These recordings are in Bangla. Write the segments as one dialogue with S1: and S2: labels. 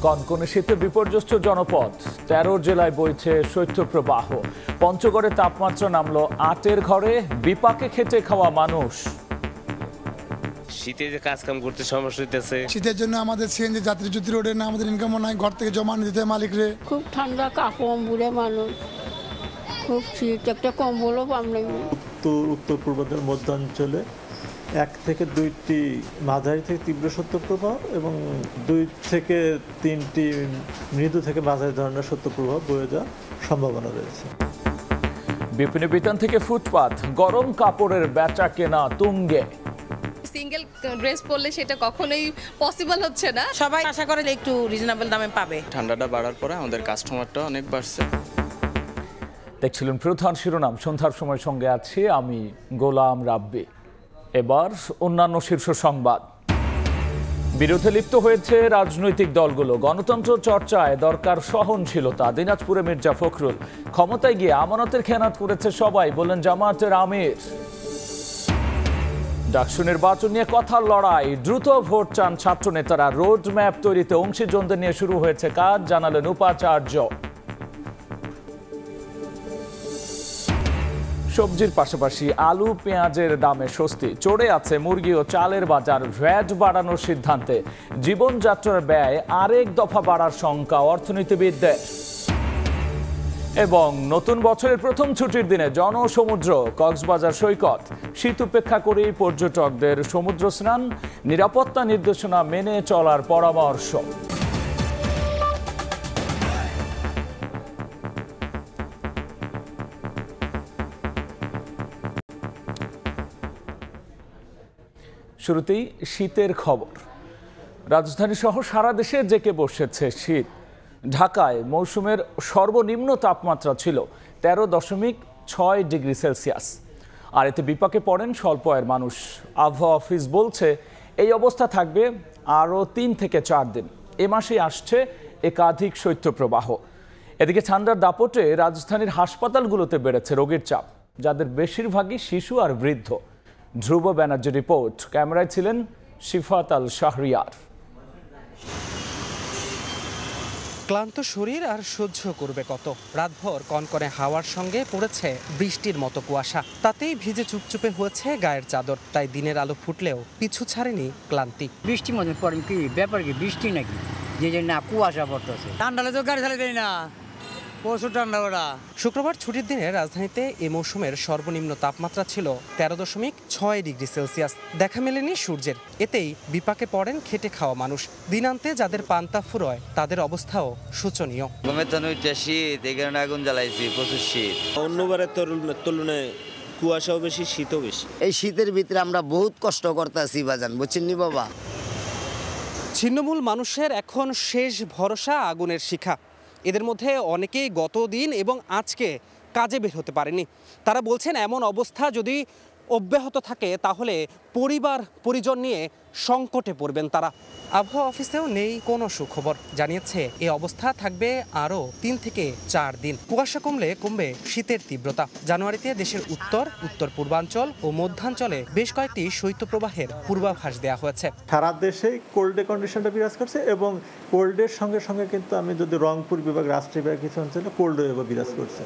S1: কনকনে শীতে বিপর্যস্ত জনপদ, ১৩ জেলায় বইছে শৈত্যপ্রবাহ। পঞ্চগড়ে তাপমাত্রা নামলো ৮-এর ঘরে, বিপাকে খেটে খাওয়া মানুষ।
S2: শীতে যে কাজ কাম করতে সমস্যা হইতেছে।
S3: শীতের জন্য আমাদের সিএনজি যাত্রী জুতি রোডে না, আমাদের ইনকামও নাই, ঘর থেকে জমা দিতে মালিকরে।
S4: খুব ঠান্ডা, কাপড় বুড়ে মানুষ, খুব শীত, একটা কম্বলও পাম নাই।
S5: উত্তর পূর্বাঞ্চল মধ্যাঞ্চলে ১ থেকে ২টি মাঝারি থেকে তীব্র শৈত্যপ্রবাহ এবং ২ থেকে ৩টি মৃদু থেকে মাঝারি ধরনের শৈত্যপ্রবাহ বয়ে যাওয়ার সম্ভাবনা রয়েছে।
S1: বিপিন বিতান থেকে ফুটপাত, গরম কাপড়ের বেচা কেনা তুঙ্গে।
S6: সিঙ্গেল ড্রেস পরলে সেটা কখনোই পসিবল হচ্ছে না।
S7: সবাই আশা করে একটু রিজনেবল দামে পাবে।
S8: ঠান্ডাটা বাড়ার পরে আমাদের কাস্টমারটা অনেক বাড়ছে।
S1: দেখছিলেন প্রধান শিরোনাম। সন্ধ্যার সময় সঙ্গে আছি আমি গোলাম রাব্বি। এবার অন্যান্য শীর্ষ সংবাদ। বিরোধে লিপ্ত হয়েছে রাজনৈতিক দলগুলো, গণতন্ত্র চর্চায় দরকার সহনশীলতা। দিনাজপুরে মির্জা ফখরুল, ক্ষমতায় গিয়ে আমানতের খেয়ানত করেছে সবাই, বললেন জামায়াতের আমির। ডাকসু নির্বাচন নিয়ে কথার লড়াই, দ্রুত ভোট চান ছাত্র নেতারা। রোড ম্যাপ তৈরিতে অংশীজনদের নিয়ে শুরু হয়েছে কাজ, জানালেন উপাচার্য। সবজির পাশাপাশি আলু পেঁয়াজের দামে স্বস্তি, চড়ে আছে মুরগি ও চালের বাজার। ভ্যাট বাড়ানোর সিদ্ধান্তে জীবনযাত্রার ব্যয় আরেক দফা বাড়ার শঙ্কা অর্থনীতিবিদদের। এবং নতুন বছরের প্রথম ছুটির দিনে জনসমুদ্র কক্সবাজার সৈকত, শীত উপেক্ষা করেই পর্যটকদের সমুদ্র স্নান, নিরাপত্তা নির্দেশনা মেনে চলার পরামর্শ। শুরুতেই শীতের খবর। রাজধানী সহ সারা দেশে জেঁকে বসেছে শীত। ঢাকায় মৌসুমের সর্বনিম্ন তাপমাত্রা ছিল ১৩.৬ ডিগ্রি সেলসিয়াস, আর এতে বিপাকে পড়েন স্বল্প আয়ের মানুষ। আবহাওয়া অফিস বলছে এই অবস্থা থাকবে আরও ৩ থেকে ৪ দিন। এ মাসেই আসছে একাধিক শৈত্যপ্রবাহ। এদিকে ঠান্ডার দাপটে রাজধানীর হাসপাতালগুলোতে বেড়েছে রোগীর চাপ, যাদের বেশিরভাগই শিশু আর বৃদ্ধ। ধ্রুব ব্যানার্জি রিপোর্ট, ক্যামেরায় ছিলেন শিফাত আল শাহরিয়ার।
S9: ক্লান্ত শরীর আর সহ্য করবে কত? রাতভর কনকনে হাওয়ার সঙ্গে পড়েছে বৃষ্টির মতো কুয়াশা, তাতেই ভিজে চুপচুপে হয়েছে গায়ের চাদর। তাই দিনের আলো ফুটলেও পিছু ছাড়েনি ক্লান্তি।
S10: বৃষ্টির মধ্যে পড়েন কি ব্যাপার, কি বৃষ্টি নাকি যে না কুয়াশা পড়তেছে। ঠান্ডালে তো গাড়ি চালাতে না, প্রচুর ঠান্ডা ওরা।
S9: শুক্রবার ছুটির দিনে রাজধানীতে এ মৌসুমের সর্বনিম্ন তাপমাত্রা ছিল ১৩.৬ ডিগ্রি সেলসিয়াস। দেখা মেলেনি সূর্যের, এতেই বিপাকে পড়েন খেটে খাওয়া মানুষ। দিনান্তে যাদের পান্তা ফুরোয় তাদের অবস্থাও শোচনীয়।
S11: শীত, এই কারণে আগুন জ্বালাইছি, প্রচুর শীত।
S12: অন্যবারের তুলনায় কুয়াশাও বেশি, শীতও বেশি।
S13: এই শীতের ভিতরে আমরা বহুত কষ্ট করতেছি বাজান, বুঝছেন নি বাবা।
S9: ছিন্নমূল মানুষের এখন শেষ ভরসা আগুনের শিখা। এদের মধ্যে অনেকেই গত দিন এবং আজকে কাজে বের হতে পারেনি। তারা বলছেন এমন অবস্থা যদি অব্যাহত থাকে তাহলে পরিবার পরিজন নিয়ে সংকটে পড়বেন তারা। আবহাওয়া অফিসেও নেই কোনো সুখবর, জানিয়েছে এই অবস্থা থাকবে আরও ৩ থেকে ৪ দিন। কুয়াশা কমলে কমবে শীতের তীব্রতা। জানুয়ারিতে দেশের উত্তর পূর্বাঞ্চল ও মধ্যাঞ্চলে বেশ কয়েকটি শৈত্যপ্রবাহের পূর্বাভাস দেওয়া হয়েছে।
S5: সারা দেশেই কোল্ডে কন্ডিশনটা বিরাজ করছে এবং কোল্ডের সঙ্গে সঙ্গে কিন্তু আমি যদি রংপুর বিভাগ, রাজশাহী বিভাগ কিছু অঞ্চলে কোল্ড ওয়েভও বিরাজ করছে।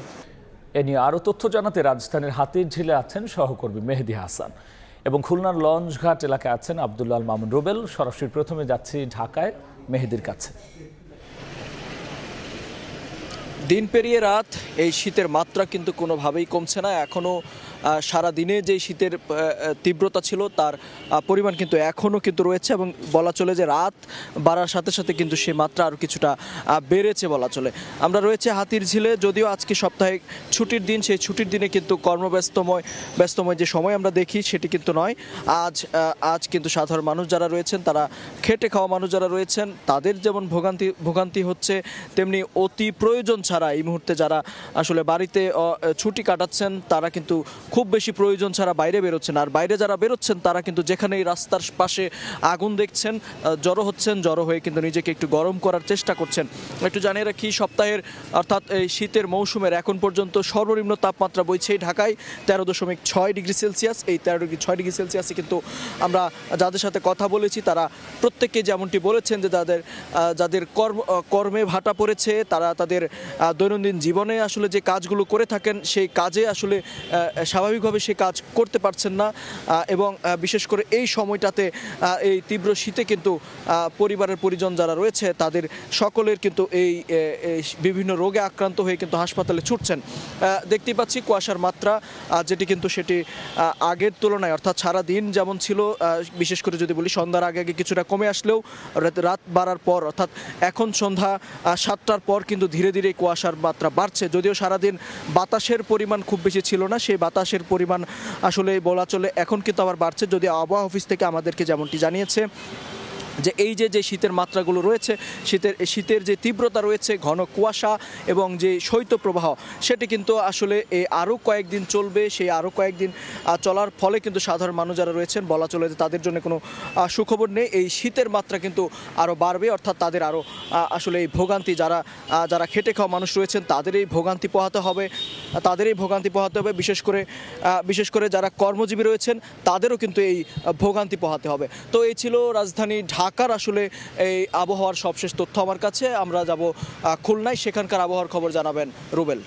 S1: এ নিয়ে আরও তথ্য জানাতে রাজধানীর হাতিরঝিলে আছেন সহকর্মী মেহেদি হাসান এবং খুলনার লঞ্চঘাট এলাকায় আছেন আব্দুল্লাহ আল মামুন রুবেল। সরাসরি প্রথমে যাচ্ছি ঢাকায় মেহেদির কাছে।
S14: দিন পেরিয়ে রাত, এই শীতের মাত্রা কিন্তু কোনোভাবেই কমছে না। এখনও সারা দিনে যে শীতের তীব্রতা ছিল তার পরিমাণ কিন্তু এখনও কিন্তু রয়েছে এবং বলা চলে যে রাত বাড়ার সাথে সাথে কিন্তু সেই মাত্রা আরও কিছুটা বেড়েছে বলা চলে। আমরা রয়েছে হাতিরঝিলে, যদিও আজকে সাপ্তাহিক ছুটির দিন, সেই ছুটির দিনে কিন্তু ব্যস্তময় যে সময় আমরা দেখি সেটি কিন্তু নয়। আজ কিন্তু সাধারণ মানুষ যারা রয়েছেন, তারা খেটে খাওয়া মানুষ যারা রয়েছেন, তাদের যেমন ভোগান্তি হচ্ছে, তেমনি অতি প্রয়োজন ছাড়া এই মুহূর্তে যারা আসলে বাড়িতে ছুটি কাটাচ্ছেন তারা কিন্তু খুব বেশি প্রয়োজন ছাড়া বাইরে বেরোচ্ছেন। আর বাইরে যারা বেরোচ্ছেন তারা কিন্তু যেখানেই রাস্তার পাশে আগুন দেখছেন জড়ো হচ্ছেন, জড়ো হয়ে কিন্তু নিজেকে একটু গরম করার চেষ্টা করছেন। একটু জানিয়ে রাখি, সপ্তাহের অর্থাৎ এই শীতের মৌসুমের এখন পর্যন্ত সর্বনিম্ন তাপমাত্রা বইছে ঢাকায় 13.6 ডিগ্রি সেলসিয়াস। এই 13.6 ডিগ্রি সেলসিয়াসে কিন্তু আমরা যাদের সাথে কথা বলেছি তারা প্রত্যেককে যেমনটি বলেছেন যে যাদের কর্মে ভাটা পড়েছে, তারা তাদের দৈনন্দিন জীবনে আসলে যে কাজগুলো করে থাকেন সেই কাজে আসলে স্বাভাবিকভাবে সে কাজ করতে পারছেন না। এবং বিশেষ করে এই সময়টাতে এই তীব্র শীতে কিন্তু পরিবারের পরিজন যারা রয়েছে তাদের সকলের কিন্তু এই বিভিন্ন রোগে আক্রান্ত হয়ে কিন্তু হাসপাতালে ছুটছেন। দেখতেই পাচ্ছি কুয়াশার মাত্রা যেটি কিন্তু সেটি আগের তুলনায় অর্থাৎ সারা দিন যেমন ছিল, বিশেষ করে যদি বলি সন্ধ্যার আগে কিছুটা কমে আসলেও রাত বাড়ার পর অর্থাৎ এখন সন্ধ্যা 7টার পর কিন্তু ধীরে ধীরে কুয়াশার মাত্রা বাড়ছে। যদিও সারাদিন বাতাসের পরিমাণ খুব বেশি ছিল না, সেই বাতাসের পরিমাণ আসলে বলা চলে এখন কিন্তু আবার বাড়ছে। যদি আবহাওয়া অফিস থেকে আমাদেরকে যেমনটি জানিয়েছে যে এই যে শীতের মাত্রাগুলো রয়েছে, শীতের যে তীব্রতা রয়েছে, ঘন কুয়াশা এবং যে শৈত্যপ্রবাহ, সেটি কিন্তু আসলে আরও কয়েকদিন চলবে। সেই আরও কয়েকদিন চলার ফলে কিন্তু সাধারণ মানুষ যারা রয়েছেন বলা চলে যে তাদের জন্য কোনো সুখবর নেই। এই শীতের মাত্রা কিন্তু আরও বাড়বে, অর্থাৎ তাদের আরও আসলে এই ভোগান্তি, যারা খেটে খাওয়া মানুষ রয়েছেন তাদের এই ভোগান্তি পোহাতে হবে। বিশেষ করে যারা কর্মজীবী রয়েছেন তাদেরও কিন্তু এই ভোগান্তি পোহাতে হবে। তো এই ছিল রাজধানী ঢাকার আসলে এই আবহাওয়ার সবশেষ তথ্য আমার কাছে। আমরা যাব খুলনায়, সেখানকার আবহাওয়ার খবর জানাবেন রুবেল।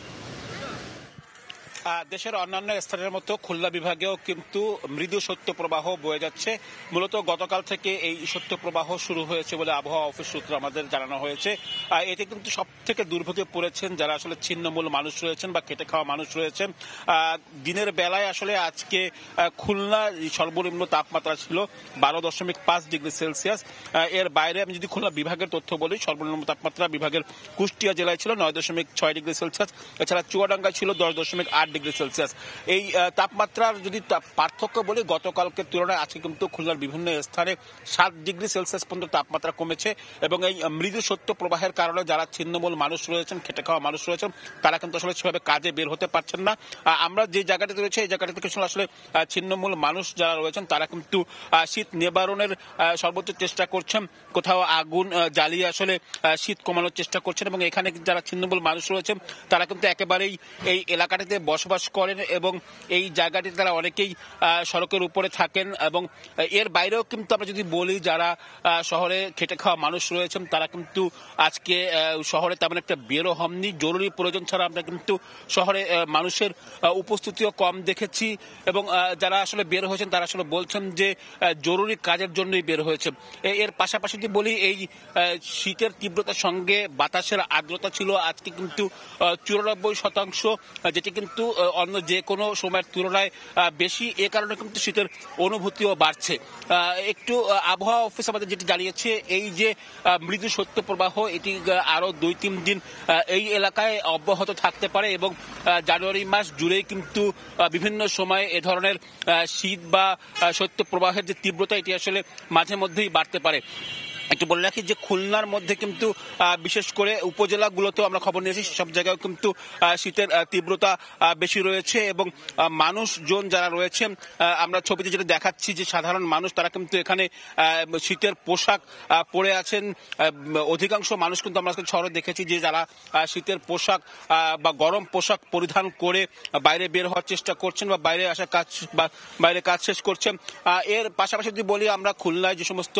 S15: দেশের অন্যান্য স্থানের মতো খুলনা বিভাগেও কিন্তু মৃদু শৈত্যপ্রবাহ বয়ে যাচ্ছে। মূলত গতকাল থেকে এই শৈত্যপ্রবাহ শুরু হয়েছে বলে আবহাওয়া অফিস সূত্রে আমাদের জানানো হয়েছে। এতে কিন্তু সব থেকে দুর্ভোগে পড়েছেন যারা আসলে ছিন্নমূল মানুষ রয়েছেন বা খেটে খাওয়া মানুষ রয়েছেন। দিনের বেলায় আসলে আজকে খুলনা সর্বনিম্ন তাপমাত্রা ছিল 12.5 ডিগ্রি সেলসিয়াস। এর বাইরে আমি যদি খুলনা বিভাগের তথ্য বলি, সর্বনিম্ন তাপমাত্রা বিভাগের কুষ্টিয়া জেলায় ছিল 9.6 ডিগ্রি সেলসিয়াস। এছাড়া চুয়াডাঙ্গা ছিল 10.8 ডিগ্রি সেলসিয়াস। এই তাপমাত্রার যদি পার্থক্য বলি, গতকালকের তুলনায় আজকে কিন্তু খুলনার বিভিন্ন স্থানে 7 ডিগ্রি সেলসিয়াস পর্যন্ত তাপমাত্রা কমেছে। এবং এই মৃদু শৈত্য প্রবাহের কারণে যারা ছিন্নমূল মানুষ রয়েছেন, খেটে খাওয়া মানুষ রয়েছেন, তারা কিন্তু আসলে সেভাবে কাজে বের হতে পারছেন না। আমরা যে জায়গাটিতে রয়েছে এই জায়গাটি থেকে আসলে ছিন্নমূল মানুষ যারা রয়েছেন তারা কিন্তু শীত নিবারণের সর্বোচ্চ চেষ্টা করছেন, কোথাও আগুন জ্বালিয়ে আসলে শীত কমানোর চেষ্টা করছেন। এবং এখানে যারা ছিন্নমূল মানুষ রয়েছেন তারা কিন্তু একেবারেই এই এলাকাটিতে বসবাস করেন এবং এই জায়গাটিতে তারা অনেকেই সড়কের উপরে থাকেন। এবং এর বাইরেও কিন্তু আমরা যদি বলি যারা শহরে খেটে খাওয়া মানুষ রয়েছেন তারা কিন্তু আজকে শহরে তেমন একটা বেরো হননি। জরুরি প্রয়োজন ছাড়া আমরা কিন্তু শহরে মানুষের উপস্থিতিও কম দেখেছি। এবং যারা আসলে বের হয়েছেন তারা আসলে বলছেন যে জরুরি কাজের জন্যই বের হয়েছে। এর পাশাপাশি যদি বলি, এই শীতের তীব্রতার সঙ্গে বাতাসের আর্দ্রতা ছিল আজকে কিন্তু 94%, যেটি কিন্তু অন্য যে কোনো সময়ের তুলনায় বেশি। এ কারণে কিন্তু শীতের অনুভূতিও বাড়ছে। একটু আবহাওয়া অফিস আমাদের যেটি জানিয়েছে, এই যে মৃদু শৈত্যপ্রবাহ এটি আরো 2-3 দিন এই এলাকায় অব্যাহত থাকতে পারে এবং জানুয়ারি মাস জুড়েই কিন্তু বিভিন্ন সময়ে এ ধরনের শীত বা শৈত্যপ্রবাহের যে তীব্রতা এটি আসলে মাঝে মধ্যেই বাড়তে পারে। একটু বলে রাখি যে খুলনার মধ্যে কিন্তু বিশেষ করে উপজেলাগুলোতেও আমরা খবর নিয়েছি, সব জায়গায় কিন্তু শীতের তীব্রতা বেশি রয়েছে। এবং মানুষজন যারা রয়েছেন, আমরা ছবিতে যেটা দেখাচ্ছি যে সাধারণ মানুষ তারা কিন্তু এখানে শীতের পোশাক পরে আছেন। অধিকাংশ মানুষ কিন্তু আমরা শহরে দেখেছি যে যারা শীতের পোশাক বা গরম পোশাক পরিধান করে বাইরে বের হওয়ার চেষ্টা করছেন বা বাইরে কাজ শেষ করছেন। এর পাশাপাশি যদি বলি, আমরা খুলনায় যে সমস্ত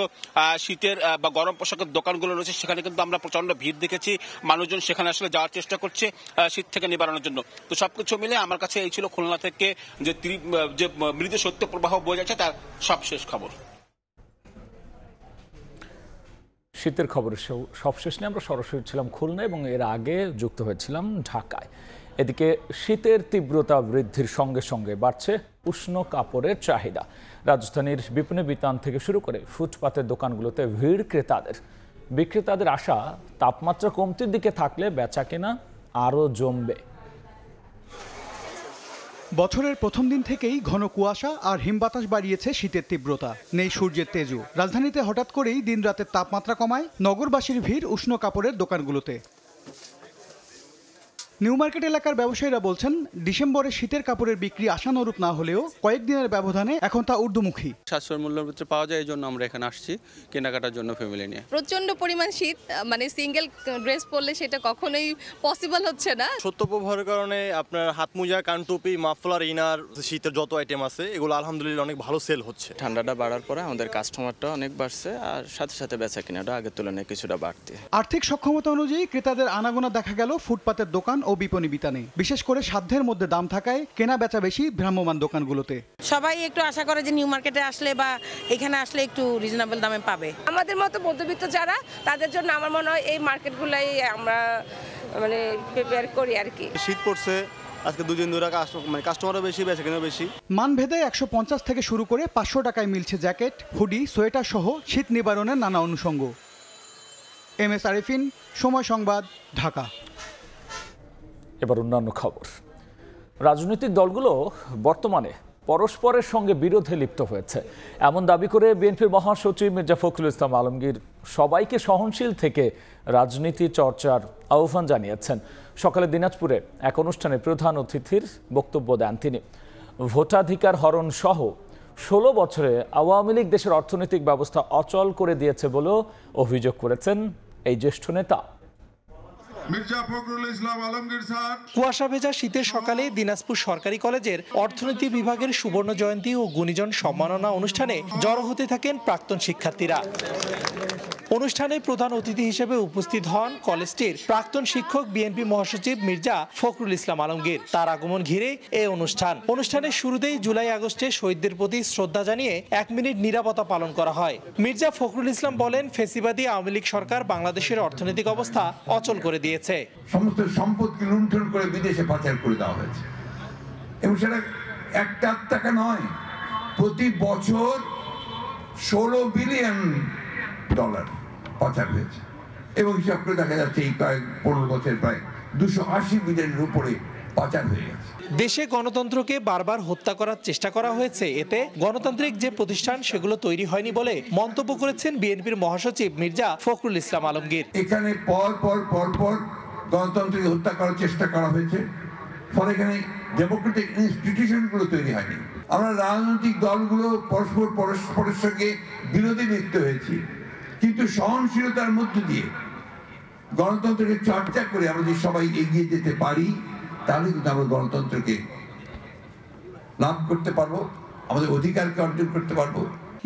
S15: শীতের বা গরম পোশাকের দোকানগুলো রয়েছে সেখানে কিন্তু আমরা প্রচন্ড ভিড় দেখেছি। মানুষজন সেখানে আসলে যাওয়ার চেষ্টা করছে শীত থেকে নিবারণের জন্য। তো সবকিছু মিলে আমার কাছে এই ছিল খুলনা থেকে যে মৃদু শৈত্যপ্রবাহ বয়ে যাচ্ছে তার সবশেষ খবর।
S1: শীতের খবরের সবশেষ নিয়ে আমরা সরাসরি ছিলাম খুলনা এবং এর আগে যুক্ত হয়েছিলাম ঢাকায়। এদিকে শীতের তীব্রতা বৃদ্ধির সঙ্গে সঙ্গে বাড়ছে উষ্ণ কাপড়ের চাহিদা। রাজধানীর বিপণী বিতান থেকে শুরু করে ফুটপাতের দোকানগুলোতে ভিড় বিক্রেতাদের আশা তাপমাত্রা কমতির দিকে থাকলে বেচাকেনা আরও জমবে।
S16: বছরের প্রথম দিন থেকেই ঘন কুয়াশা আর হিমবাতাস বাড়িয়েছে শীতের তীব্রতা, নেই সূর্যের তেজও। রাজধানীতে হঠাৎ করেই দিন রাতের তাপমাত্রা কমায় নগরবাসীর ভিড় উষ্ণ কাপড়ের দোকানগুলোতে। নিউ মার্কেট এলাকার ব্যবসায়ীরা বলছেন, ডিসেম্বরে শীতের কাপড়ের বিক্রি আশানুরূপ না হলেও কয়েকদিনের ব্যবধানে এখন তা ঊর্ধ্বমুখী।
S8: সাশ্রয় মূল্যের ভিতরে পাওয়া যায়, এই জন্য আমরা এখানে আসছি কেনাকাটার জন্য ফ্যামিলি নিয়ে।
S6: প্রচন্ড পরিমাণ শীত, মানে সিঙ্গেল ড্রেস পরলে সেটা কখনোই পসিবল হচ্ছে না।
S12: সত্য ব্যবহারের কারণে আপনার হাত মোজা, কান টুপি, মাফলার, ইনার, শীতের যত আইটেম আছে এগুলো আলহামদুলিল্লাহ অনেক ভালো সেল হচ্ছে।
S8: ঠান্ডাটা বাড়ার পরে আমাদের কাস্টমারটা অনেক বাড়ছে, আর সাথে সাথে বেচা কিনাটা আগের তুলনায় কিছুটা বাড়তি।
S16: আর্থিক সক্ষমতা অনুযায়ী ক্রেতাদের আনাগোনা দেখা গেল ফুটপাতের দোকান ও বিপণী বিতানে। বিশেষ করে সাধ্যের মধ্যে দাম থাকায় কেনা বেচা বেশি ভ্রাম্যমাণ দোকানগুলোতে।
S7: সবাই একটু আশা করে যে নিউ মার্কেটে আসলে বা এখানে আসলে একটু রিজনেবল দামে পাবে।
S17: আমাদের মতো মধ্যবিত্ত যারা, তাদের জন্য আমার মনে হয় এই মার্কেটগুলাই আমরা মানে প্রিপেয়ার করি আর কি।
S12: শীত পড়ছে, আজকে দুদিন ধরে কাস্টমারও বেশি, বেচা কিনা বেশি।
S16: মানভেদে 150 থেকে শুরু করে 500 টাকায় মিলছে জ্যাকেট, হুডি, সোয়েটার সহ শীত নিবারণের নানা অনুষঙ্গ। MS আরিফিন, সময় সংবাদ, ঢাকা।
S1: এবার অন্যান্য খবর। রাজনৈতিক দলগুলো বর্তমানে পরস্পরের সঙ্গে বিরোধে লিপ্ত হয়েছে এমন দাবি করে বিএনপির মহাসচিব মির্জা ফখরুল ইসলাম আলমগীর সবাইকে সহনশীল থেকে রাজনীতি চর্চার আহ্বান জানিয়েছেন। সকালে দিনাজপুরে এক অনুষ্ঠানে প্রধান অতিথির বক্তব্য দেন তিনি। ভোটাধিকার হরণ সহ 16 বছরে আওয়ামী লীগ দেশের অর্থনৈতিক ব্যবস্থা অচল করে দিয়েছে বলেও অভিযোগ করেছেন এই জ্যেষ্ঠ নেতা।
S9: কুয়াশা ভেজা শীতের সকালে দিনাজপুর সরকারি কলেজের অর্থনীতি বিভাগের সুবর্ণ জয়ন্তী ও গুণীজন সম্মাননা অনুষ্ঠানে জড়ো হতে থাকেন প্রাক্তন শিক্ষার্থীরা। অনুষ্ঠানে প্রধান অতিথি হিসেবে উপস্থিত হন কলেজটির প্রাক্তন শিক্ষক বিএনপি মহাসচিব মির্জা ফখরুল ইসলাম আলমগীর। তার আগমন ঘিরে এই অনুষ্ঠানের শুরুতেই জুলাই আগস্টে শহীদদের প্রতি শ্রদ্ধা জানিয়ে 1 মিনিট নীরবতা পালন করা হয়। মির্জা ফখরুল ইসলাম বলেন, ফ্যাসিবাদী আওয়ামী লীগ সরকার বাংলাদেশের অর্থনৈতিক অবস্থা অচল করে দিয়েছে।
S18: সমস্ত সম্পদকে লুণ্ঠন করে বিদেশে পাচার করে দেওয়া হয়েছে এবং সেটা একটা টাকা নয়, প্রতি বছর $16 বিলিয়ন পাচার হয়েছে এবং হিসাব করে দেখা যাচ্ছে এই কয়েক 15 বছর প্রায় 280 বিলিয়নের উপরে পাচার হয়ে গেছে।
S9: দেশে গণতন্ত্রকে বারবার হত্যা করার চেষ্টা করা হয়েছে, এতে গণতান্ত্রিক যে প্রতিষ্ঠান সেগুলো তৈরি হয়নি বলে মন্তব্য করেছেন বিএনপির মহাসচিব মির্জা ফখরুল ইসলাম আলমগীর।
S18: এখানে পর পর গণতন্ত্রকে হত্যা করার চেষ্টা করা হয়েছে, ফলে এখানে ডেমোক্রেটিক ইনস্টিটিউশনগুলো তৈরি হয়নি। আমরা রাজনৈতিক দলগুলো পরস্পরের সঙ্গে বিরোধী লিপ্ত হয়েছি, কিন্তু সহনশীলতার মধ্য দিয়ে গণতন্ত্রকে চর্চা করে আমরা যদি সবাই এগিয়ে যেতে পারি, তাহলে কিন্তু আমরা গণতন্ত্রকে লাভ করতে পারবো, আমাদের অধিকারকে অর্জন করতে পারবো।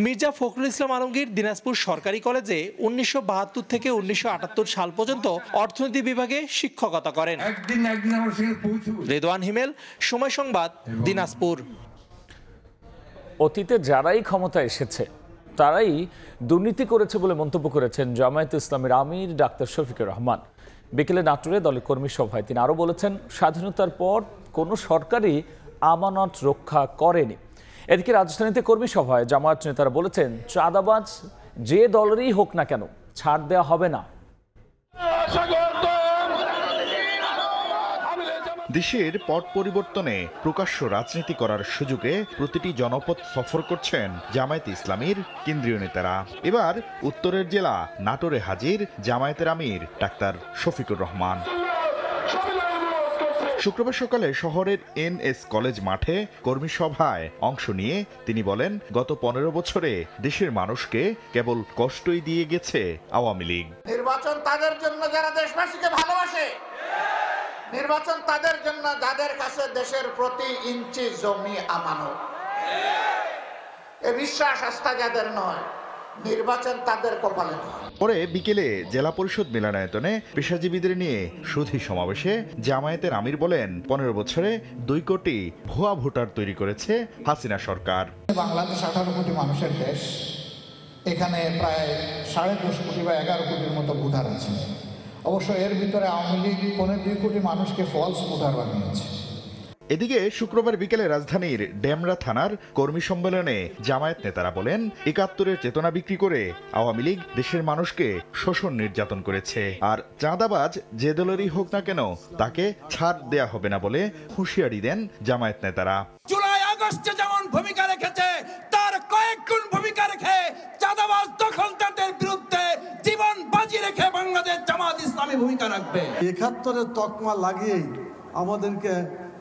S9: মির্জা ফখরুল ইসলাম আলমগীর দিনাজপুর সরকারি কলেজে 1972 থেকে 1978 সাল পর্যন্ত অর্থনীতি বিভাগে শিক্ষকতা করেন। রেদওয়ান হিমেল, সময় সংবাদ, দিনাজপুর।
S1: অতীতে যারাই ক্ষমতা এসেছে তারাই দুর্নীতি করেছে বলে মন্তব্য করেছেন জামায়াতে ইসলামের আমির ডাক্তার শফিকুর রহমান। বিকেলে নাটোরে দলের কর্মী সভায় তিনি আরও বলেছেন, স্বাধীনতার পর কোনো সরকারই আমানত রক্ষা করেনি। এদিকে রাজধানীতে কর্মী সভায় জামায়াত নেতারা বলেছেন, চাঁদাবাজ যে দলেরই হোক না কেন ছাড় দেওয়া হবে না।
S19: দেশের পট পরিবর্তনে প্রকাশ্য রাজনীতি করার সুযোগে প্রতিটি জনপদ সফর করছেন জামায়াতে ইসলামীর কেন্দ্রীয় নেতারা। এবার উত্তরের জেলা নাটোরে হাজির জামায়াতের আমির ডাক্তার শফিকুর রহমান। শুক্রবার সকালে শহরের NS কলেজ মাঠে কর্মী সভায় অংশ নিয়ে তিনি বলেন, গত 15 বছরে দেশের মানুষকে কেবল কষ্টই দিয়ে গেছে আওয়ামী লীগ।
S20: নির্বাচন তাদের জন্য যারা দেশবাসীকে ভালোবাসে, নির্বাচন তাদের জন্য যাদের কাছে দেশের প্রতি ইঞ্চি জমি আমানত। এ বিশ্বাস আস্থা যাদের নয়, নির্বাচন তাদের কপালে নয়।
S19: পরে বিকেলে জেলা পরিষদ মিলনায়তনে পেশাজীবীদের নিয়ে সুধী সমাবেশে জামায়াতের আমির বলেন, 15 বছরে 2 কোটি ভুয়া ভোটার তৈরি করেছে হাসিনা সরকার।
S20: বাংলাদেশ 18 কোটি মানুষের দেশ, এখানে প্রায় 10.5 কোটি বা 11 কোটির মতো ভোটার আছে। অবশ্য এর ভিতরে আওয়ামী লীগ 2 কোটি মানুষকে ফলস ভোটার বানিয়েছে।
S19: এদিকে শুক্রবার বিকেলে রাজধানীর ডেমরা থানার কর্মী সম্মেলনে জামায়াত নেতারা বলেন, 71-এর চেতনা বিক্রি করে আওয়ামী লীগ দেশের মানুষকে শোষণ নির্যাতন করেছে, আর চাঁদাবাজ যে দলেরই হোক না কেন তাকে ছাড় দেয়া হবে না বলে হুঁশিয়ারি দেন জামায়াত নেতারা।
S21: জুলাই আগস্টে যেমন ভূমিকা রেখেছে, তার কয়েক গুণ ভূমিকা রেখে চাঁদাবাজ দখলদারদের বিরুদ্ধে জীবন বাজি রেখে বাংলাদেশ জামায়াত ইসলামী ভূমিকা রাখবে।
S22: 71-এর তকমা লাগিয়েই
S2: আমাদেরকে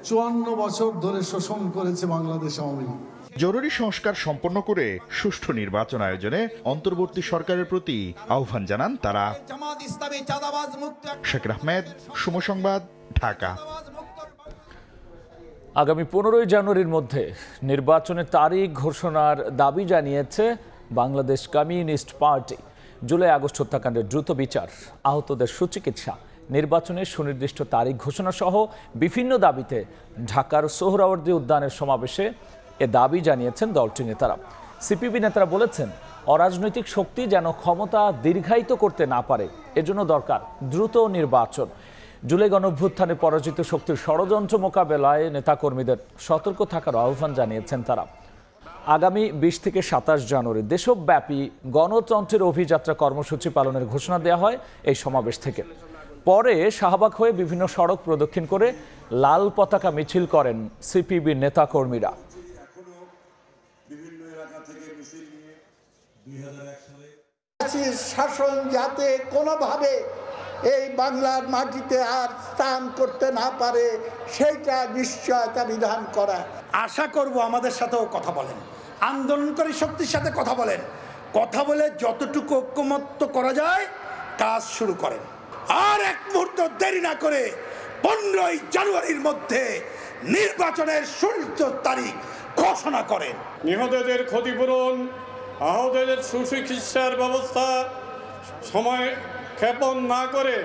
S2: 54 বছর ধরে শোষণ করেছে বাংলাদেশ আওয়ামী লীগ।
S19: জরুরি সংস্কার সম্পন্ন করে সুষ্ঠু নির্বাচন আয়োজনে অন্তর্বর্তী সরকারের প্রতি আহ্বান জানান তারা। শাকির আহমেদ, সময় সংবাদ, ঢাকা।
S1: আগামী 15 জানুয়ারির মধ্যে নির্বাচনের তারিখ ঘোষণার দাবি জানিয়েছে Bangladesh communist party. July August হত্যাকাণ্ডের দ্রুত বিচার, আহতদের সুচিকিৎসা, নির্বাচনের সুনির্দিষ্ট তারিখ ঘোষণা সহ বিভিন্ন দাবিতে ঢাকার সোহরাওয়ার্দী উদ্যানের সমাবেশে এ দাবি জানিয়েছেন দলটির নেতারা। সিপিবি নেতারা বলেছেন, অরাজনৈতিক শক্তি যেন ক্ষমতা দীর্ঘায়িত করতে না পারে, এজন্য দরকার দ্রুত নির্বাচন। জুলাই গণঅভ্যুত্থানে পরাজিত শক্তির ষড়যন্ত্র মোকাবেলায় নেতাকর্মীদের সতর্ক থাকার আহ্বান জানিয়েছেন তারা। আগামী 20 থেকে 27 জানুয়ারি দেশব্যাপী গণতন্ত্রের অভিযাত্রা কর্মসূচি পালনের ঘোষণা দেওয়া হয় এই সমাবেশ থেকে। পরে শাহবাগ হয়ে বিভিন্ন সড়ক প্রদক্ষিণ করে লাল পতাকা মিছিল করেন সিপিবির নেতাকর্মীরা।
S22: শাসন যাতে কোনোভাবে এই বাংলার মাটিতে আর স্থান করতে না পারে সেইটা নিশ্চয়তা বিধান করা।
S21: আশা করব আমাদের সাথেও কথা বলেন, আন্দোলনকারী শক্তির সাথে কথা বলেন, কথা বলে যতটুকু ঐক্যমত্য করা যায় কাজ শুরু করেন। আর এক মুহূর্ত দেরি না করে 15 জানুয়ারির মধ্যে নির্বাচনের সুনির্দিষ্ট তারিখ ঘোষণা করেন।
S23: নিহতদের ক্ষতিপূরণ, আহতদের সুচিকিৎসার ব্যবস্থা সময় ক্ষেপণ না করে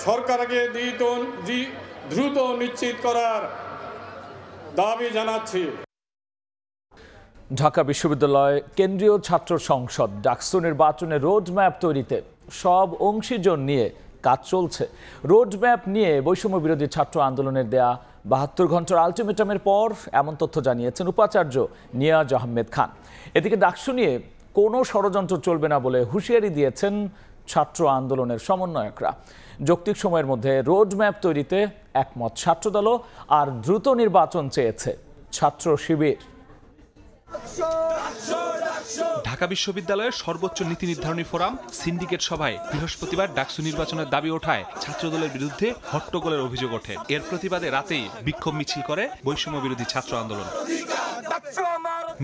S23: সরকারকে দ্রুত নিশ্চিত করার দাবি জানাচ্ছি।
S1: ঢাকা বিশ্ববিদ্যালয় কেন্দ্রীয় ছাত্র সংসদ ডাকসু নির্বাচনের রোডম্যাপ তৈরিতে সব অংশীজন নিয়ে কাজ চলছে। রোডম্যাপ নিয়ে বৈষম্য বিরোধী ছাত্র আন্দোলনের দেয়া 72 ঘন্টার আলটিমেটামের পর এমন তথ্য জানিয়েছেন উপাচার্য নিয়াজ আহমেদ খান। এদিকে ডাকসু নিয়ে কোনো ষড়যন্ত্র চলবে না বলে হুঁশিয়ারি দিয়েছেন ছাত্র আন্দোলনের সমন্বয়করা। যৌক্তিক সময়ের মধ্যে রোডম্যাপ তৈরিতে একমত ছাত্রদলও, আর দ্রুত নির্বাচন চেয়েছে ছাত্র শিবির।
S24: ঢাকা বিশ্ববিদ্যালয়ের সর্বোচ্চ নীতি নির্ধারণী ফোরাম সিন্ডিকেট সভায় বৃহস্পতিবার ডাকসু নির্বাচনের দাবি ওঠায় ছাত্রদলের বিরুদ্ধে হট্টগোলের অভিযোগ ওঠে। এর প্রতিবাদে রাতেই বিক্ষোভ মিছিল করে বৈষম্য বিরোধী ছাত্র আন্দোলন।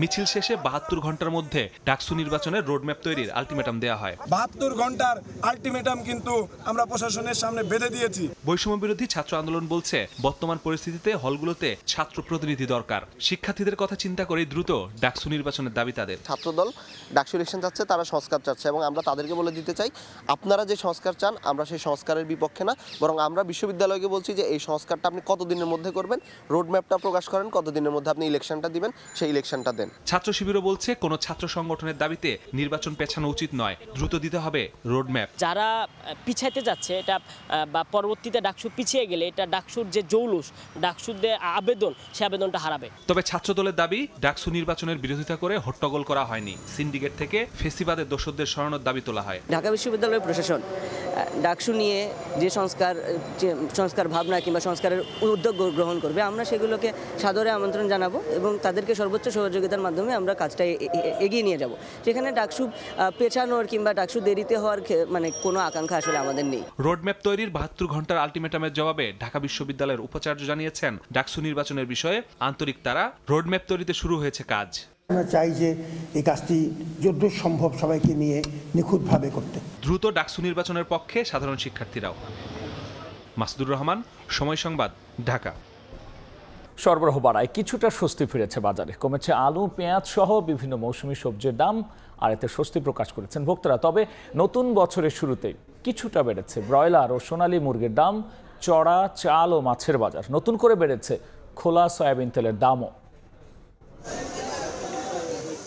S24: মিছিল শেষে 72 ঘন্টার মধ্যে ডাকসু নির্বাচনের রোডম্যাপ তৈরির আলটিমেটাম দেওয়া হয়।
S21: 72 ঘন্টার আলটিমেটাম কিন্তু আমরা প্রশাসনের সামনে বেঁধে দিয়েছি।
S24: বৈষম্য বিরোধী ছাত্র আন্দোলন বলছে, বর্তমান পরিস্থিতিতে হলগুলোতে ছাত্র প্রতিনিধি দরকার। শিক্ষার্থীদের কথা চিন্তা করে দ্রুত ডাকসু নির্বাচনের দাবি তাদের।
S25: ছাত্রদল ডাকসু ইলেকশন চাচ্ছে, তারা সংস্কার চাচ্ছে, এবং আমরা তাদেরকে বলে দিতে চাই, আপনারা যে সংস্কার চান আমরা সেই সংস্কারের বিপক্ষে না, বরং আমরা বিশ্ববিদ্যালয়কে বলছি যে এই সংস্কারটা আপনি কতদিনের মধ্যে করবেন, রোডম্যাপটা প্রকাশ করেন, কতদিনের মধ্যে আপনি ইলেকশনটা দিবেন, সেই ইলেকশনটা দেন।
S24: ছাত্র শিবিরও বলছে, কোনো ছাত্র সংগঠনের দাবিতে নির্বাচন পেছানো উচিত নয়, দ্রুত দিতে হবে রোডম্যাপ।
S26: যারা পিছাইতে যাচ্ছে এটা বা পরবর্তীতে ডাকসু পিছিয়ে গেলে এটা ডাকসুর যে জৌলুস, ডাকসুর যে আবেদন, সে আবেদনটা হারাবে।
S24: তবে ছাত্রদলের দাবি, ডাকসু নির্বাচনের বিরোধিতা করে হট্টগোল করা হয়নি। সিন্ডিকেট থেকে ফেসিবাদের দোষরদের সরানোর দাবি তোলা হয়।
S27: ঢাকা বিশ্ববিদ্যালয়ের প্রশাসন ডাকসু নিয়ে যে সংস্কার ভাবনা কিংবা সংস্কারের উদ্যোগ গ্রহণ করবে, আমরা সেগুলোকে সাদরে আমন্ত্রণ জানাবো এবং তাদেরকে সর্বোচ্চ সহযোগিতার মাধ্যমে আমরা কাজটা এগিয়ে নিয়ে যাব। সেখানে ডাকসু পেছানোর কিংবা ডাকসু দেরিতে হওয়ার মানে কোনো আকাঙ্ক্ষা আসলে আমাদের নেই।
S24: রোডম্যাপ তৈরির 72 ঘন্টার আলটিমেটামের জবাবে ঢাকা বিশ্ববিদ্যালয়ের উপাচার্য জানিয়েছেন, ডাকসু নির্বাচনের বিষয়ে আন্তরিক তারা, রোডম্যাপ তৈরিতে শুরু হয়েছে কাজ।
S22: আমরা চাই যে এই কাজটি যতদূর সম্ভব সবাইকে নিয়ে নিখুঁতভাবে করতে।
S24: দ্রুত ডাকসু নির্বাচনের পক্ষে সাধারণ শিক্ষার্থীরাও। মাসুদুর রহমান, সময় সংবাদ, ঢাকা।
S1: সরবরাহ বাড়ায় কিছুটা স্বস্তি ফিরেছে বাজারে, কমেছে আলু, পেঁয়াজ সহ বিভিন্ন মৌসুমী সবজির দাম, আর এতে স্বস্তি প্রকাশ করেছেন ভোক্তারা। তবে নতুন বছরের শুরুতে কিছুটা বেড়েছে ব্রয়লার ও সোনালী মুরগির দাম, চড়া চাল ও মাছের বাজার। নতুন করে বেড়েছে খোলা সয়াবিন তেলের দামও।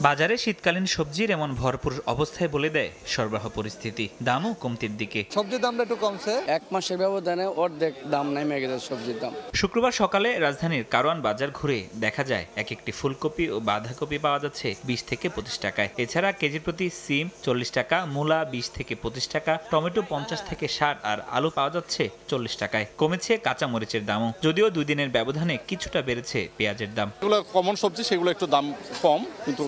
S28: বাজারে শীতকালীন সবজির এমন ভরপুর অবস্থায় বলে দেয় সরবরাহ পরিস্থিতি, দামও কমতির দিকে।
S29: সবজির দামটা একটু কমছে, এক মাসের ব্যবধানে অর্ধেক দাম নেমে গেছে সবজির দাম।
S28: শুক্রবার সকালে রাজধানীর কারওয়ান বাজার ঘুরে দেখা যায় এক একটি ফুলকপি ও বাঁধাকপি পাওয়া যাচ্ছে 20 থেকে 25 টাকায়। এছাড়া কেজি প্রতি সিম 40 টাকা, মূলা 20 থেকে 25 টাকা, টমেটো 50 থেকে 60 আর আলু পাওয়া যাচ্ছে 40 টাকায়। কমেছে কাঁচা মরিচের দামও, যদিও 2 দিনের ব্যবধানে কিছুটা বেড়েছে পেঁয়াজের দাম।
S30: এগুলো কমন সবজি, সেগুলো একটু দাম কম, কিন্তু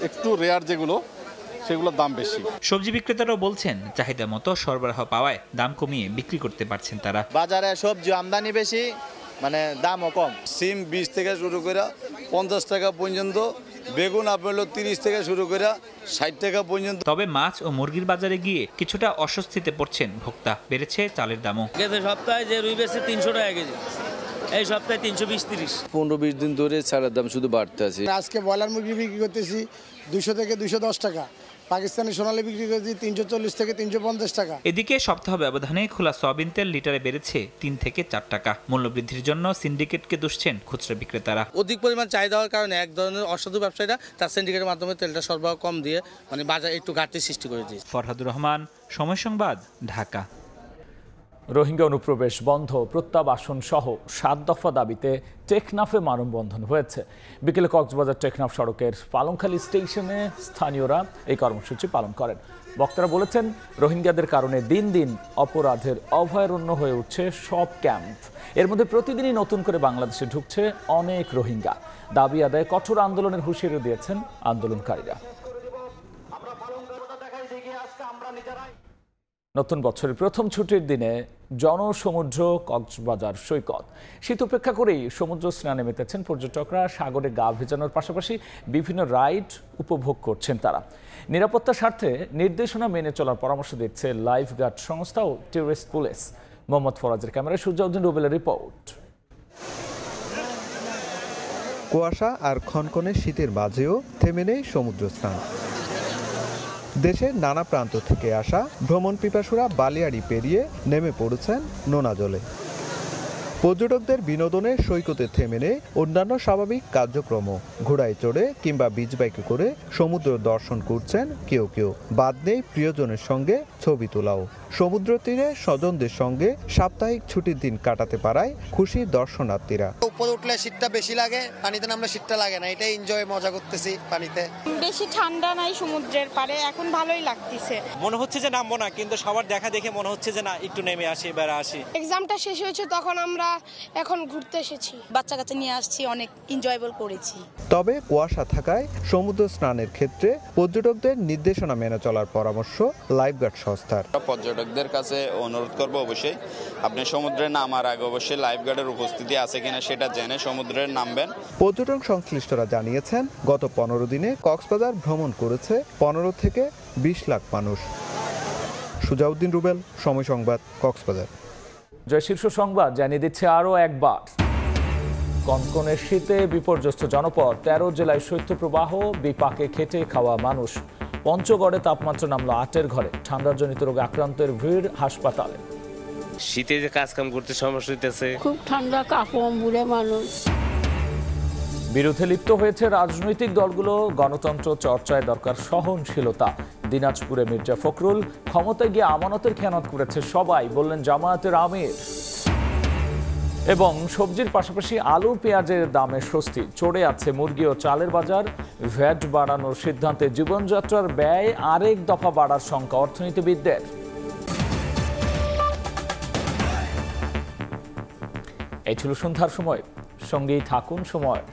S30: একটু রেয়ার যেগুলো সেগুলোর দাম বেশি।
S28: সবজি বিক্রেতারাও বলছেন, চাহিদা মতো সরবরাহ পাওয়ায় দাম কমিয়ে বিক্রি করতে পারছেন তারা।
S31: বাজারে সবজি আমদানি বেশি,
S3: মানে দামও কম। সিম 20 থেকে শুরু করে 50 টাকা পর্যন্ত, বেগুন আপনার 30 থেকে শুরু করে 60 টাকা পর্যন্ত।
S28: তবে মাছ ও মুরগির বাজারে গিয়ে কিছুটা অস্বস্তিতে পড়ছেন ভোক্তা। বেড়েছে চালের দামও।
S4: গত সপ্তাহে যে রুই বেচে 300 টাকা কেজি, এই সপ্তাহে 320-30।
S29: 15-20 দিন ধরে চালের দাম শুধু বাড়তে আছে।
S22: আজকে ব্রয়লার মুরগি বিক্রি করতেছি 200 থেকে 210 টাকা, পাকিস্তানি সোনালী বিক্রি করছি 340 থেকে 350 টাকা।
S28: এদিকে সপ্তাহ ব্যবধানে খোলা সয়াবিন তেল লিটারে বেড়েছে 3 থেকে 4 টাকা। মূল্যবৃদ্ধির জন্য সিন্ডিকেটকে দুষছেন খুচরা বিক্রেতারা।
S4: অধিক পরিমাণ চাহিদা হওয়ার কারণে এক ধরনের অসাধু ব্যবসায়ীরা তার সিন্ডিকেটের মাধ্যমে তেলটা সরবরাহ কম দিয়ে মানে বাজার একটু ঘাটতি সৃষ্টি করে দিয়েছে।
S28: ফরহাদুর রহমান, সময় সংবাদ, ঢাকা।
S1: রোহিঙ্গা অনুপ্রবেশ বন্ধ, প্রত্যাবাসন সহ 7 দফা দাবিতে টেকনাফে মানববন্ধন হয়েছে। বিকেলে কক্সবাজার টেকনাফ সড়কের পালংখালী স্টেশনে স্থানীয়রা এই কর্মসূচি পালন করেন। বক্তারা বলেছেন, রোহিঙ্গাদের কারণে দিন দিন অপরাধের অভয়ারণ্য হয়ে উঠছে সব ক্যাম্প। এর মধ্যে প্রতিদিনই নতুন করে বাংলাদেশে ঢুকছে অনেক রোহিঙ্গা। দাবি আদায়ে কঠোর আন্দোলনের হুঁশিয়ারি দিয়েছেন আন্দোলনকারীরা। নতুন বছরের প্রথম ছুটির দিনে জনসমুদ্র কক্সবাজার সৈকত। শীত উপেক্ষা করেই সমুদ্র স্নানে মেতেছেন পর্যটকরা। সাগরে গা ভেজানোর পাশাপাশি বিভিন্ন রাইড উপভোগ করছেন তারা। নিরাপত্তার স্বার্থে নির্দেশনা মেনে চলার পরামর্শ দিচ্ছে লাইফ গার্ড সংস্থা ও টুরিস্ট পুলিশ। মোহাম্মদ ফরাজের ক্যামেরায় সূর্যউদ্দিন রুবেলের রিপোর্ট।
S5: কুয়াশা আর খনখনে শীতের মাঝেও থেমে নেই সমুদ্র স্নান। দেশের নানা প্রান্ত থেকে আসা ভ্রমণ পিপাসুরা বালিয়াড়ি পেরিয়ে নেমে পড়েছেন নোনা জলে। পর্যটকদের বিনোদনে সৈকতে থেমে নেই অন্যান্য স্বাভাবিক কার্যক্রম। ঘোড়ায় চড়ে কিংবা বিচ বাইকে করে সমুদ্র দর্শন করছেন কেউ কেউ। বাদ নেই প্রিয়জনের সঙ্গে ছবি তোলাও। সমুদ্র তীরে স্বজনদের সঙ্গে সাপ্তাহিক ছুটির দিন কাটাতে পারায় খুশি দর্শনার্থীরা।
S6: উপরে উঠলে শীতটা বেশি লাগে, পানিতে নামলে শীতটা লাগে না, এটাই এনজয় মজা করতেছি পানিতে।
S8: বেশি ঠান্ডা নাই সমুদ্রের পাড়ে, এখন ভালোই লাগতেছে।
S9: মনে হচ্ছে যে নামবো না, কিন্তু সবার দেখা দেখে মনে হচ্ছে যে না একটু নেমে আসি, বেড়া আসি।
S8: এক্সামটা শেষ হয়েছে তখন আমরা এখন ঘুরতে এসেছি, বাচ্চা কাচ্চা নিয়ে আসছি, অনেক এনজয়েবল করেছি।
S5: তবে কুয়াশা থাকায় সমুদ্র স্নানের ক্ষেত্রে পর্যটকদের নির্দেশনা মেনে চলার পরামর্শ লাইফগার্ড সংস্থার।
S10: পর্যটকদের কাছে অনুরোধ করব অবশ্যই আপনি সমুদ্রে নামার আগে অবশ্যই লাইফগার্ডের উপস্থিতি আছে কিনা সেটা জেনে সমুদ্রে নামবেন।
S5: পর্যটন সংশ্লিষ্টরা জানিয়েছেন, গত 15 দিনে কক্সবাজার ভ্রমণ করেছে 15 থেকে 20 লাখ মানুষ। সুজাউদ্দিন রুবেল, সময় সংবাদ, কক্সবাজার।
S1: জয় শীর্ষ সংবাদ জানিয়ে দিচ্ছে আরও একবার, কনকনে শীতে বিপর্যস্ত জনপদ। 13 জেলায় শৈত্যপ্রবাহ, বিপাকে খেটে খাওয়া মানুষ। পঞ্চগড়ে তাপমাত্রা নামলো 8-এর ঘরে। ঠান্ডাজনিত রোগে আক্রান্তের ভিড় হাসপাতালে।
S11: শীতে যে কাজকাম করতে সমস্যা হইতেছে,
S8: খুব ঠান্ডা, কাঁপন, বুড়ে মানুষ।
S1: বিরোধে লিপ্ত হয়েছে রাজনৈতিক দলগুলো। গণতন্ত্র চর্চায় দরকার সহনশীলতা। দিনাজপুরে মির্জা ফখরুল, ক্ষমতায় গিয়ে আমানতের খেয়ানত করেছে সবাই, বললেন জামায়াতের আমির। এবং সবজির পাশাপাশি আলু পেঁয়াজের দামে স্বস্তি। চড়ে আছে মুরগি ও চালের বাজার। ভ্যাট বাড়ানোর সিদ্ধান্তে জীবনযাত্রার ব্যয় আরেক দফা বাড়ার শঙ্কা অর্থনীতিবিদদের। এই ছিল সন্ধ্যার সময়, সঙ্গেই থাকুন সময়।